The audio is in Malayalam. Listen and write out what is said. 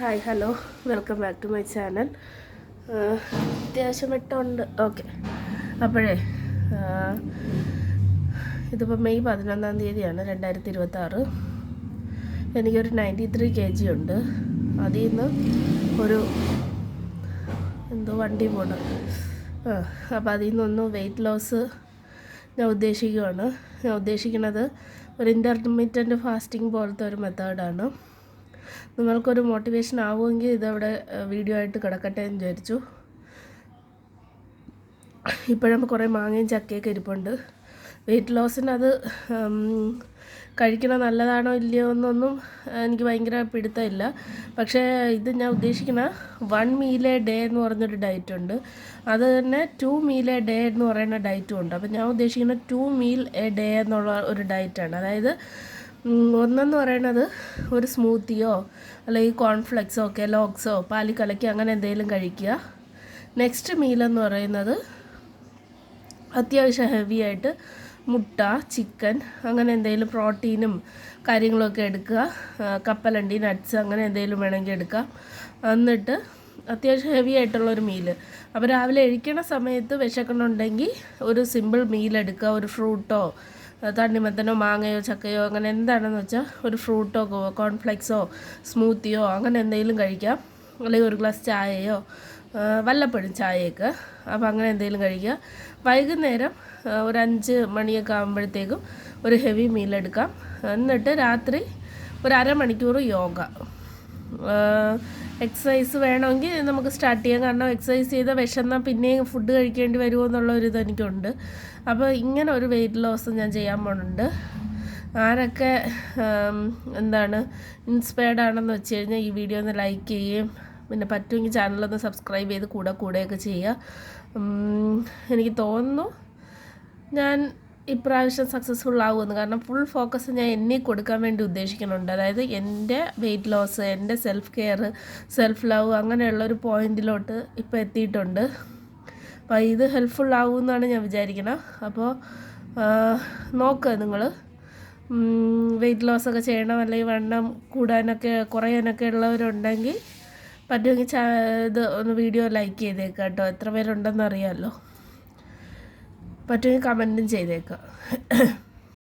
Hi hello welcome back to my channel. അത്യാവശ്യം ഇട്ടുണ്ട്. ഓക്കെ, അപ്പോഴേ ഇതിപ്പോൾ മെയ് 11 തീയതിയാണ് 2026. എനിക്കൊരു 93 kg ഉണ്ട്. അതിൽ നിന്ന് ഒരു എന്തോ വണ്ടി പോകണം. അപ്പോൾ അതിൽ നിന്നൊന്ന് വെയിറ്റ് ലോസ് ഞാൻ ഉദ്ദേശിക്കുന്നത് ഒരു ഇൻ്റർമീഡിയറ്റ് ഫാസ്റ്റിംഗ് പോലത്തെ ഒരു മെത്തേഡാണ്. നിങ്ങൾക്കൊരു മോട്ടിവേഷൻ ആവുമെങ്കിൽ ഇതവിടെ വീഡിയോ ആയിട്ട് കിടക്കട്ടെ എന്ന് വിചാരിച്ചു. ഇപ്പോഴും കുറേ മാങ്ങയും ചക്കയൊക്കെ ഇരിപ്പുണ്ട്. വെയിറ്റ് ലോസിന് അത് കഴിക്കണം നല്ലതാണോ ഇല്ലയോ എന്നൊന്നും എനിക്ക് ഭയങ്കര പിടുത്തമില്ല. പക്ഷേ ഇത് ഞാൻ ഉദ്ദേശിക്കുന്ന 1 meal a day എന്ന് പറഞ്ഞൊരു ഡയറ്റുണ്ട്. അത് തന്നെ 2 meal a day എന്ന് പറയുന്ന ഡയറ്റും ഉണ്ട്. അപ്പോൾ ഞാൻ ഉദ്ദേശിക്കുന്ന 2 meal a day എന്നുള്ള ഒരു ഡയറ്റാണ്. അതായത് ഒന്നെന്ന് പറയുന്നത് ഒരു സ്മൂത്തിയോ അല്ലെങ്കിൽ കോൺഫ്ലെക്സോ കെലോഗ്സോ പാലിക്കലക്കി അങ്ങനെ എന്തെങ്കിലും കഴിക്കുക. നെക്സ്റ്റ് മീലെന്ന് പറയുന്നത് അത്യാവശ്യം ഹെവി ആയിട്ട് മുട്ട, ചിക്കൻ അങ്ങനെ എന്തെങ്കിലും പ്രോട്ടീനും കാര്യങ്ങളൊക്കെ എടുക്കുക. കപ്പലണ്ടി, നട്ട്സ് അങ്ങനെ എന്തെങ്കിലും വേണമെങ്കിൽ എടുക്കാം. എന്നിട്ട് അത്യാവശ്യം ഹെവി ആയിട്ടുള്ളൊരു മീല്. അപ്പോൾ രാവിലെ എഴുന്നേൽക്കുന്ന സമയത്ത് വിശക്കണമെന്നുണ്ടെങ്കിൽ ഒരു സിമ്പിൾ മീൽ എടുക്കുക. ഒരു ഫ്രൂട്ടോ തണ്ണിമത്തനോ മാങ്ങയോ ചക്കയോ അങ്ങനെ എന്താണെന്ന് വെച്ചാൽ ഒരു ഫ്രൂട്ടോ കോൺഫ്ലെക്സോ സ്മൂത്തിയോ അങ്ങനെ എന്തെങ്കിലും കഴിക്കാം. അല്ലെങ്കിൽ ഒരു ഗ്ലാസ് ചായയോ വല്ലപ്പോഴും ചായയൊക്കെ. അപ്പോൾ അങ്ങനെ എന്തെങ്കിലും കഴിക്കുക. വൈകുന്നേരം ഒരു 5 മണിയൊക്കെ ആകുമ്പോഴത്തേക്കും ഒരു ഹെവി മീൽ എടുക്കാം. എന്നിട്ട് രാത്രി ഒരു അരമണിക്കൂർ യോഗ. എക്സസൈസ് വേണമെങ്കിൽ നമുക്ക് സ്റ്റാർട്ട് ചെയ്യാം. കാരണം എക്സസൈസ് ചെയ്താൽ വിശന്നാൽ പിന്നെയും ഫുഡ് കഴിക്കേണ്ടി വരുമോ എന്നുള്ളൊരിത് എനിക്കുണ്ട്. അപ്പോൾ ഇങ്ങനെ ഒരു വെയിറ്റ് ലോസ് ഞാൻ ചെയ്യാൻ പോകുന്നുണ്ട്. ആരൊക്കെ ഇൻസ്പയർഡ് ആണെന്ന് വെച്ച് കഴിഞ്ഞാൽ ഈ വീഡിയോ ഒന്ന് ലൈക്ക് ചെയ്യുകയും പിന്നെ പറ്റുമെങ്കിൽ ചാനലൊന്ന് സബ്സ്ക്രൈബ് ചെയ്ത് കൂടെയൊക്കെ ചെയ്യുക. എനിക്ക് തോന്നുന്നു ഞാൻ ഇപ്രാവശ്യം സക്സസ്ഫുൾ ആകുമെന്ന്. കാരണം ഫുൾ ഫോക്കസ് ഞാൻ എന്നെ കൊടുക്കാൻ വേണ്ടി ഉദ്ദേശിക്കുന്നുണ്ട്. അതായത് എൻ്റെ വെയിറ്റ് ലോസ്, എൻ്റെ സെൽഫ് കെയർ, സെൽഫ് ലവ് അങ്ങനെയുള്ളൊരു പോയിൻറ്റിലോട്ട് ഇപ്പോൾ എത്തിയിട്ടുണ്ട്. അപ്പോൾ ഇത് ഹെൽപ്ഫുൾ ആകുമെന്നാണ് ഞാൻ വിചാരിക്കുന്നത്. അപ്പോൾ നോക്കുക നിങ്ങൾ വെയിറ്റ് ലോസൊക്കെ ചെയ്യണം അല്ലെങ്കിൽ വണ്ണം കൂടാനൊക്കെ കുറയാനൊക്കെ ഉള്ളവരുണ്ടെങ്കിൽ പറ്റുമെങ്കിൽ ഇത് ഒന്ന് വീഡിയോ ലൈക്ക് ചെയ്തേക്കാം കേട്ടോ. എത്ര പേരുണ്ടെന്ന് അറിയാമല്ലോ. പറ്റുമെങ്കിൽ കമൻറ്റും ചെയ്തേക്കാം.